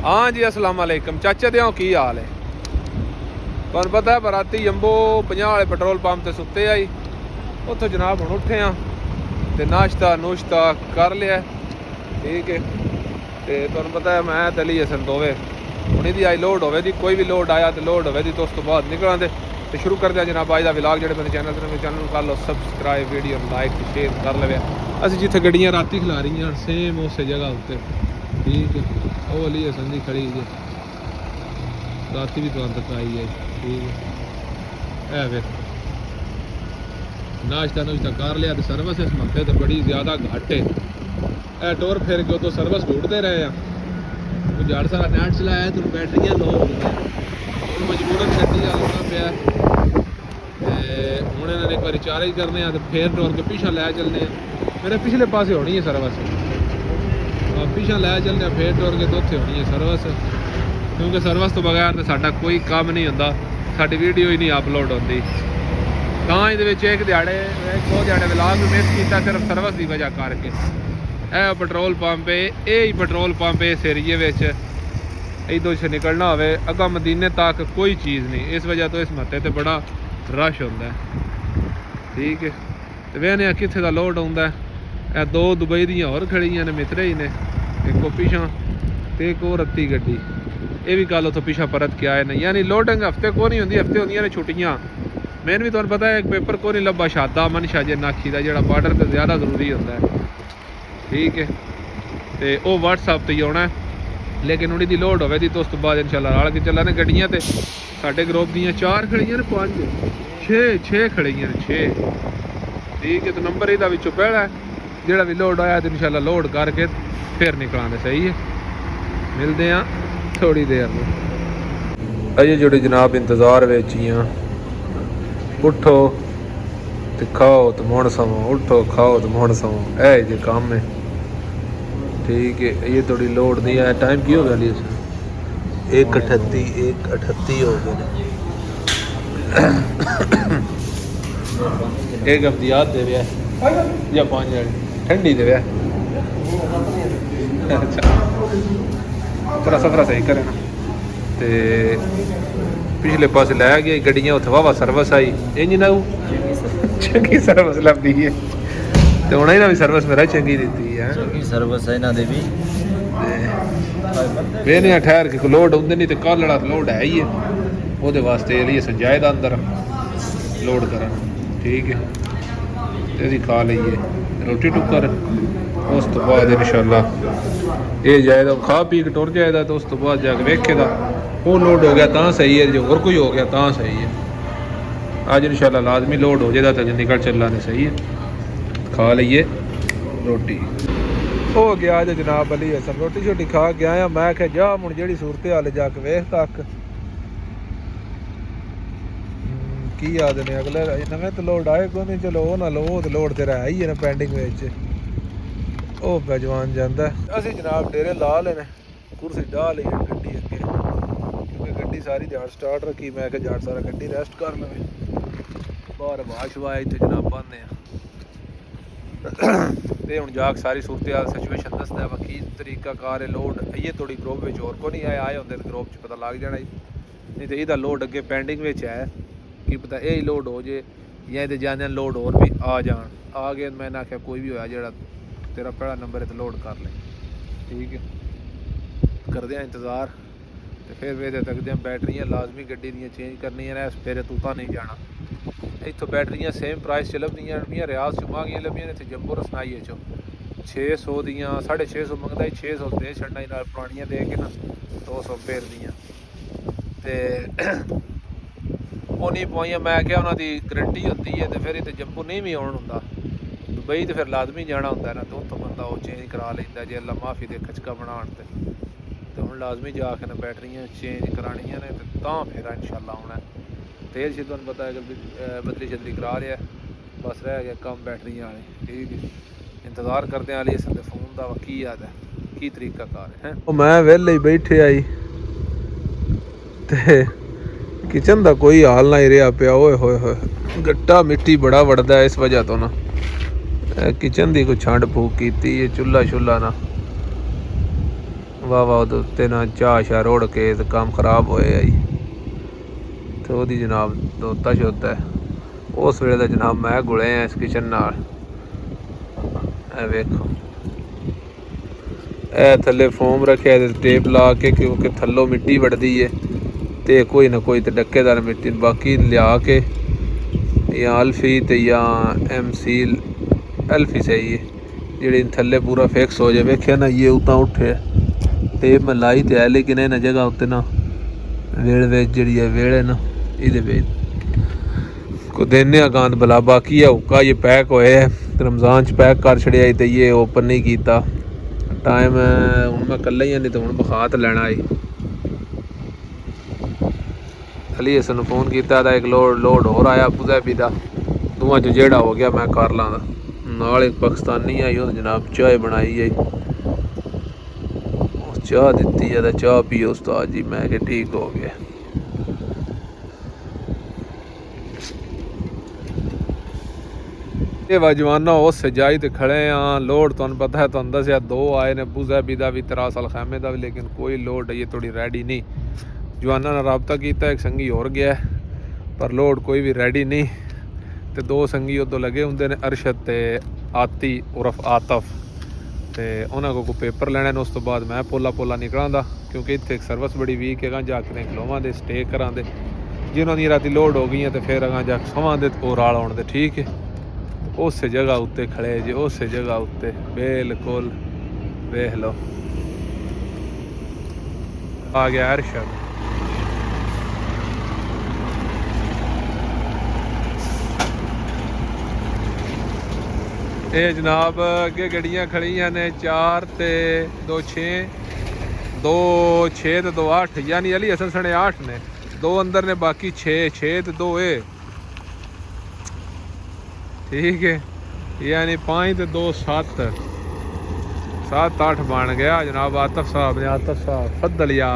हाँ जी अस्सलाम वालेकुम चाचा दे की हाल है। तुहानू पता है बराती जंबो 50 वाले पेट्रोल पंप ते सुत्ते आई उत्थों जनाब हुण उठे हाँ ते नाश्ता नुश्ता कर लिया ठीक है। ते तुहानू पता है मैं ते अली हसन दोवे हुण दी आई लोड होवे दी कोई भी लोड आया तो लोड होवे दी तो उस तो बाद निकलां दे ते शुरू कर दिया जनाब अज दा व्लॉग। जेह्ड़े मेरे चैनल ते मेरे चैनल कर लो सबसक्राइब वीडियो लाइक ते शेयर कर लवे। असीं जिथे गड्डियां राती खिला रही सेम उस जगह उत्ते ठीक है। वो अली हसन दी खड़ी जे राती भी तुहानू दिखाई है ठीक है। फिर नाश्ता नुश्ता कर लिया तो सर्विस इस मौके तो बड़ी ज़्यादा घट है। ए टोर फिर के तो सर्विस ढूंढते रहे हैं जड़ सारा नेट चलाया तो बैटरियां लो हो गई हूँ मजबूरन गड्डी आना पाया हूँ इन्होंने एक बार चार्ज करने तो फिर टोर के पीछा लै चलने मेरे पिछले पासे होनी है सर्विस पीछा लै चलने फिर टोर के तो उत्थे होनी है सर्विस क्योंकि सर्विस तो बगैर तो साडा कोई काम नहीं होंदा साडी वीडियो ही नहीं अपलोड होती। तां इहदे एक दिहाड़े दो दिहाड़े व्लॉग भी मिस किया सिर्फ सर्विस की वजह करके। यह पेट्रोल पंप है यही पेट्रोल पंप है इस एरिए में इधों से निकलना हो अगा मदीने तक कोई चीज़ नहीं इस वजह तो इस मत्ते तो बड़ा रश होंदा है ठीक है। तो वेने कित्थे दा लोड आउंदा है दो दुबई दियां होर खड़ियां ने मित्रे ही ने एक पिछा ते एक और रत्ती गड्डी ये भी कल उतो पिछा परत के आए ने यानी लोडिंग हफ्ते को नहीं होंदी हफ्ते होंदियां ने छुट्टियां। मैंने भी तुहानू पता है एक पेपर को नहीं लब्भा शादा मनशा जे नाखी का जोड़ा बार्डर तो ज़्यादा जरूरी होता है ठीक है। तो वह व्हाट्सएप ते ही आना लेकिन उन्हीं की लोड होवे तो उस तो बाद इंशाल्लाह रल के चला ने गड्डियां ते साडे ग्रुप दियां 4 खड़ियां ने 5 6 खड़ियां ने 6 ठीक है। तो नंबर इहदा विचों पहला है जोड़ा भी लोड आया तो इंशाल्लाह लोड करके फिर निकलांगे सही है। मिलते हैं थोड़ी देर में अजे जोड़े जनाब इंतज़ार वेचियाँ उठो तो खाओ तो मुड़ सवो उठो खाओ तो मुड़ सवो ऐ जे काम है ठीक है। ये थोड़ी लोड नहीं है टाइम की हो गया 1:38 हो गए एक हफ्ती याद दे रहा या 5 ठंडी दे थोड़ा सफरा सही करे ना ते पिछले पास लै गया गड्डियां उत्थे वाह सर्विस आई इंज ना चंगी सर्विस लभदी है तो हुण इन्हां भी सर्विस मेरा चंगी दित्ती है चंगी सर्विस है इन्हां दे भी वेने ठहर के लोड आउंदे नहीं तो कल वाला लोड है ही है ਉਹਦੇ वास्ते लिए संजायदा अंदर लोड करन ठीक है। तो असीं खा लईए रोटी टुक्कर उस तो बाद इंशाल्लाह ये जाएगा खा पी के टुर जाएगा तो उस तो बाद जाके वेखेगा वो लोड हो गया तो सही है जो और कोई हो गया तो सही है। अज इंशाल्लाह लाजमी लोड हो जाएगा तो निकल चला नहीं सही है खा लीए रोटी हो गया अज जनाब अली हसन रोटी शोटी खा के आया मैं क्या जा मुझे जी सूरत हाल जाके वेख तक की आदि ने अगले नवे तो लोड आए को नहीं चलो वो ना लो तो लोड तेरा है ही है ना पेंडिंग पे जवान जाता असी जनाब डेरे ला लेने कुर्सी डाह ली गड्डी अगे क्योंकि गड्डी सारी जाट स्टार्ट रखी मैं क्या जाट सारा गड्डी रेस्ट कर लवे बाहर हवा शवा इतने जनाब बंदे तो हूँ जाके सारी सूरत हाल सिचुएशन दसदा वकी तरीका कार है लोड ये थोड़ी ग्रुप में होर को नहीं आए होंगे तो ग्रुप च पता लग जाना नहीं तो यदा लोड अगे पेंडिंग में है कि पता यही लोड हो जाए या ये जाने लोड और भी आ जान आ गए मैंने आख्या कोई भी होया जेड़ा तेरा पहला नंबर है तो लोड कर ले ठीक है। करते हैं इंतज़ार तो फिर वे तकते हैं बैटरियां लाजमी गड्डी दी चेंज करनियां ने फिर तूता नहीं जाना इतों बैटरियां सेम प्राइस च लभदियां मियाँ रियाज च महंगियां लभियां ने जम्मू रसनाई चो 600 दियाँ 650 मंगदा 600 दे छड़ना नाल पुरानियां दे के ना 200 फिर दियां ते वो नहीं पवाइयां मैं क्या उन्होंने गारंटी होती है तो फिर इतने जम्मू नहीं भी आना होंगे दुबई तो फिर लाजमी जाना होंगे ना तो उत्थों बंदा वो चेंज करा लेंदा जे अल्लाह माफ़ी दे खचका बनान तो हुण लाजमी जाके ना बैटरियां चेंज करानियां ने तो फिर इंशाल्लाह आना तेल शे तुहानूं पता है बदली शदली करा लिया बस रह गया कम बैटरियां वाले ठीक है। इंतज़ार करते हैं अली हसन दे फोन का की याद है की तरीका कार है मैं वेले ही बैठे आई ते किचन का कोई हाल ना ही रहा पिया ओए होए होए गट्टा मिट्टी बड़ा वड़दा है इस वजह तो ना किचन की कोई छंड फूक की चूल्हा शुल्हा ना ਵਾਵਾ ਉਹਦੇ ਉੱਤੇ ਨਾ ਚਾਹ ਸ਼ਾਹ ਰੋੜ ਕੇ ਤੇ ਕੰਮ ਖਰਾਬ ਹੋਇਆ ਜੀ ਤੇ ਉਹਦੀ ਜਨਾਬ ਧੋਤਾ ਸ਼ੋਤਾ ਉਸ ਵੇਲੇ ਦਾ ਜਨਾਬ ਮੈਂ ਗੁਲੇ ਆ ਇਸ ਕਿਚਨ ਨਾਲ। ਇਹ ਵੇਖੋ ਇਹ ਥੱਲੇ ਫੋਮ ਰੱਖਿਆ ਤੇ ਟੇਪ ਲਾ ਕੇ ਕਿਉਂਕਿ ਥੱਲੋਂ ਮਿੱਟੀ ਵੜਦੀ ਹੈ ਤੇ ਕੋਈ ਨਾ ਕੋਈ ਤੇ ਡੱਕੇਦਾਰ ਮਿੱਟੀ ਬਾਕੀ ਲਿਆ ਕੇ ਜਾਂ ਅਲਫੀ ਤੇ ਜਾਂ MC ਅਲਫੀ ਸਹੀ ਹੈ ਜਿਹੜੀ ਥੱਲੇ ਪੂਰਾ ਫਿਕਸ ਹੋ ਜਾਏ। ਵੇਖਿਆ ਨਾ ਇਹ ਉਤਾਂ ਉੱਠਿਆ ਟੇਪ ਮੈਂ ਲਾਈ ਤੇ ਹੈ ਲੇਕਿਨ ਇਹਨਾਂ ਜਗ੍ਹਾ ਉੱਤੇ ਨਾ ਵੇਲ ਵਿੱਚ ਜਿਹੜੀ ਹੈ ਵੇਲ ਹੈ ਨਾ ਇਹਦੇ ਵਿੱਚ को देने गंद भला बाकी है हुक्का ये पैक होए है रमज़ान च पैक कर छड़िया तो ये ओपन नहीं किया टाइम हूँ मैं कल्ला ही नहीं तो हूँ बखा तो लैना आई अली हसन फोन किया था एक लोड होर आया पुजैबी का दोवां चो जेड़ा हो गया मैं कर लां नाल एक पाकिस्तानी आई उस जनाब चाय बनाई है चाह दी है तो चाह पियो उस्ताद जी मैं कि ठीक हो गया। जवाना उस सजाई तो खड़े हाँ लोड तुहानू पता है तुहानू दसिया दो आए ने अबूज़ैबी का भी तरासल खैमे का भी लेकिन कोई लोड ये थोड़ी रेडी नहीं। जवाना ने रबता किया एक संगी होर गया पर लोड कोई भी रेडी नहीं तो दो संगी उदों लगे होंगे ने अरशद ते आती उर्फ आतफ तो उन्होंने को पेपर लेने उस तो बाद मैं पोला निकलां क्योंकि इतने एक सर्विस बड़ी वीक है जाके खलोवां दे स्टे करां दे जिन्होंने राती लोड हो गई तो फिर अगर जाके सवां दे तो राल आउण दे ठीक है। उस जगह उत्ते खड़े जी उस जगह उत्ते बिल्कुल देख लो आ गया अरशद। ये जनाब अगे गड्डियां खड़ियां ने 4 ते 2 6 2 6 ते 2 8 यानी अली हसन सने 8 ने 2 अंदर ने बाकी 6 6 ते 2 ए ठीक है यानी 5 ते 2 7 7 8 बन गया जनाब। आतफ साहब फद्दल या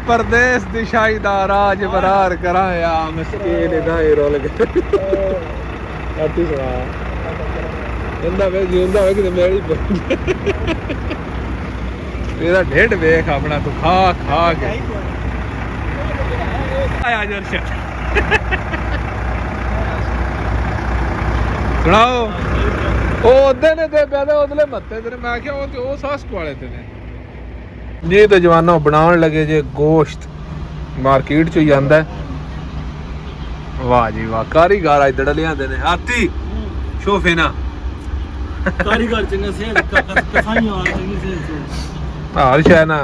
परदेस दिशाई दा राज बरार करा या मस्कीन दाई रोल के आती सुना इंदा वे जिंदा वे कि मेरी तेरा ढेड वेख अपना तू खा खा के आया जर्श सुनाओ ओ ओदे ने ते पैदा ओदले मत्ते तेरे मैं क्या ओ सास वाले ते ने जी तो जवानों बनाने लगे जे गोश्त मार्केट चो ही आंदा है। वाह जी वाह कारीगर इधर लियां ने आती शोफे ना कारीगर चंगे से कसाई आ चंगी से हाल शाय ना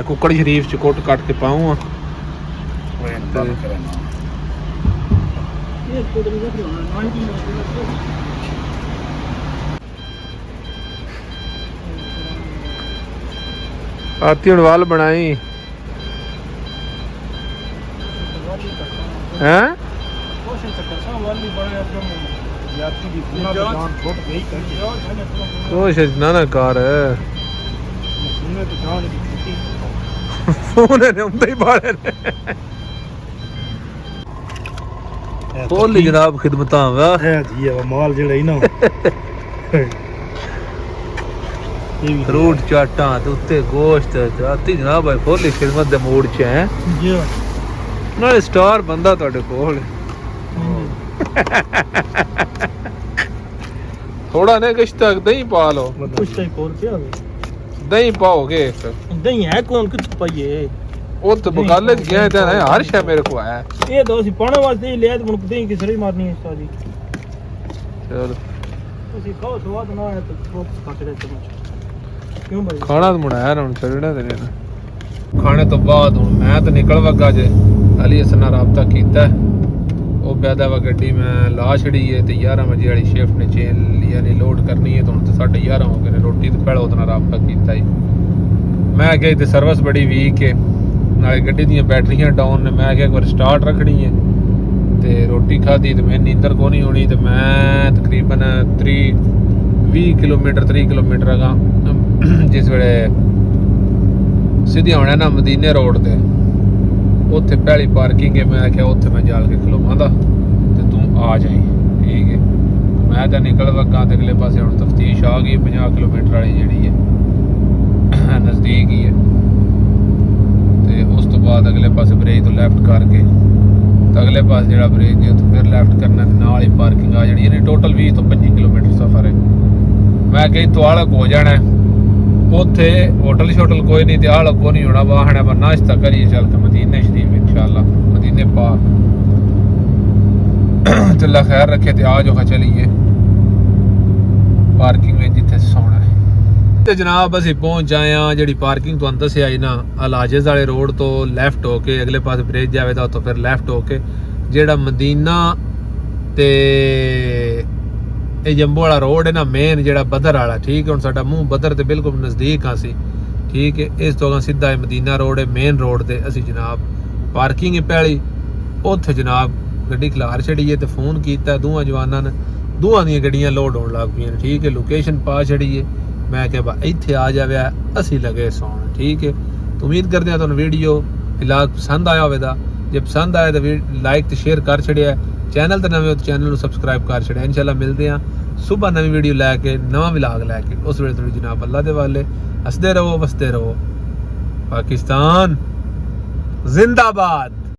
कुकड़ शरीफ च कोट काट के पाऊं आती हुण वाल बनाई हैं कोशिश ना कर फुल जनाब खिदमत माल जेड़ा ना फ्रूट चाटा उत्ते गोश्त आती जनाब फुल खिदमत दे मूड च है नाले स्टार बंदा तुहाडे कोल थोड़ा ने किश तक दही पा लो कुछ तक और क्या दही पाओगे दही है कौन कित पाइए ओ तो बगाले गया था ना हर शय मेरे को आया ये दो सी पाने वास्ते ही ले तो दही की सरी मारनी है सारी चलो ਤੁਸੀਂ ਖਾਓ ਸਵਾਦ ਨਾ ਆਇਆ ਤਾਂ ਵਾਪਸ ਖਾ ਕੇ ਚਲੋ ਕਿਉਂ ਭਾਈ ਖਾਣਾ ਤਾਂ ਮੁੜਾਇਆ ਹੁਣ ਛੱਡਣਾ ਤੇ ਨਹੀਂ ਖਾਣੇ ਤੋਂ ਬਾਅਦ ਹੁਣ ਮੈਂ ਤਾਂ ਨਿਕਲ ਵਗਾ ਜੇ ਅਲੀ ਹਸਨ ਨਾਲ ਰਾਬਤਾ ਕੀਤਾ ਉਹ ਪੈਦਾ ਵਾ ਗੱਡੀ ਮੈਂ ਲਾ ਛੜੀ ਹੈ ਤੇ 11 ਵਜੇ ਵਾਲੀ ਸ਼ਿਫਟ ਨੇ ਚੇਨ ਯਾਨੀ ਲੋਡ ਕਰਨੀ ਹੈ ਤਾਂ ਹੁਣ ਤਾਂ 11:30 ਹੋ ਗਏ ਨੇ ਰੋਟੀ ਤੋਂ ਪਹਿਲਾਂ ਉਹਦੇ ਨਾਲ ਰਾਬਤਾ ਕੀਤਾ ਹੀ ਮੈਂ ਕਿਹਾ ਤੇ ਸਰਵਿਸ ਬੜੀ ਵੀਕ ਹੈ ਨਾਲੇ ਗੱਡੀ ਦੀਆਂ ਬੈਟਰੀਆਂ ਡਾਊਨ ਨੇ ਮੈਂ ਕਿਹਾ ਇੱਕ ਵਾਰ ਸਟਾਰਟ ਰੱਖਣੀ ਹੈ ਤੇ ਰੋਟੀ ਖਾਧੀ ਤੇ ਮੈਂ ਨੀਂਦਰ ਕੋ ਨਹੀਂ ਹੋਣੀ ਤੇ ਮੈਂ ਤਕਰੀਬਨ 30 ਕਿਲੋਮੀਟਰ ਅਗਾ ਜਿਸ ਵੇਲੇ ਸਿੱਧੀ ਆਉਣਾ ਨਾ ਮਦੀਨੇ ਰੋਡ ਤੇ ਉੱਥੇ ਪਹਿਲੀ ਪਾਰਕਿੰਗ ਹੈ। ਮੈਂ ਆਖਿਆ ਉੱਥੇ ਮੈਂ ਜਾ ਕੇ ਖਲੋਵਾਂਦਾ ਤੇ ਤੂੰ ਆ ਜਾਈਂ, ਠੀਕ ਹੈ। ਮੈਂ ਤਾਂ ਨਿਕਲ ਵਗਾ ਤੇ ਅਗਲੇ ਪਾਸੇ ਹੁਣ ਤਫਤੀਸ਼ ਆ ਗਈ 50 ਕਿਲੋਮੀਟਰ ਵਾਲੀ ਜਿਹੜੀ ਹੈ ਨਜ਼ਦੀਕ ਹੀ ਹੈ। ਤੇ ਉਸ ਤੋਂ ਬਾਅਦ ਅਗਲੇ ਪਾਸੇ ਬਰੇਜ ਤੋਂ ਲੈਫਟ ਕਰਕੇ ਤਾਂ ਅਗਲੇ ਪਾਸੇ ਜਿਹੜਾ ਬਰੇਜ ਦੀ ਉੱਥੇ ਫਿਰ ਲੈਫਟ ਕਰਨਾ ਤੇ ਨਾਲ ਹੀ ਪਾਰਕਿੰਗ ਆ ਜਾਣੀ। ਇਹਨੇ ਟੋਟਲ 20 ਤੋਂ 25 ਕਿਲੋਮੀਟਰ ਸਫ਼ਰ ਹੈ। ਮੈਂ ਕਹੀ ਤੁਆਲਕ ਹੋ ਜਾਣਾ, ਉੱਥੇ ਹੋਟਲ ਸ਼ੋਟਲ ਕੋਈ ਨਹੀਂ ਤੇ ਆਲਕ ਕੋ ਨਹੀਂ ਹੋਣਾ। ਵਾਹਣਾ ਪਰ ਨਾਸ਼ਤਾ ਕਰੀਏ ਚੱਲ ਕੇ ਮਦੀਨੇ शरीफ इंशाअल्लाह, मदीने पाक तो अल्लाह खैर रखे। तो आ जो चलीए पार्किंग में जिथे सोना है। तो जनाब असीं पहुंच जाए हाँ जी पार्किंग तुहानूं दस्सिया ही ना अलाजिज़ वाले रोड तो लैफ्ट होके अगले पास ब्रिज जाए तो फिर लैफ्ट होके जेड़ा मदीना ते जंबो वाला रोड है ना मेन जेड़ा बदर वाला, ठीक है। हुण साडा मूँह बदर ते बिल्कुल नज़दीक हाँ सी, ठीक है। इस तो सीधा है मदीना रोड है मेन रोड ते असी जनाब पार्किंग पहली उत्थे जनाब गड्डी खिलार छड़ीए तो फोन किया दोवां जवानां ने, दोवां दियां गड्डियां लोड होण लग पईयां, ठीक है। लोकेशन पा छड़ीए, मैं क्या बा इत्थे आ जावे असी लगे सौण, ठीक है। तो उम्मीद करते हैं तुहानूं वीडियो फिलहाल पसंद आया होवेगा। जे पसंद आया तो लाइक तो शेयर कर छड़िया, चैनल तो नवे हो तो चैनल को सबसक्राइब कर छड़िया। इंशाल्लाह मिलते हैं सुबह नवी वीडियो लैके नवा विलाग लैके, उस वेले थोड़ी जनाब अल्लाह दे वाले हसदे रहो वसदे रहो। पाकिस्तान जिंदाबाद।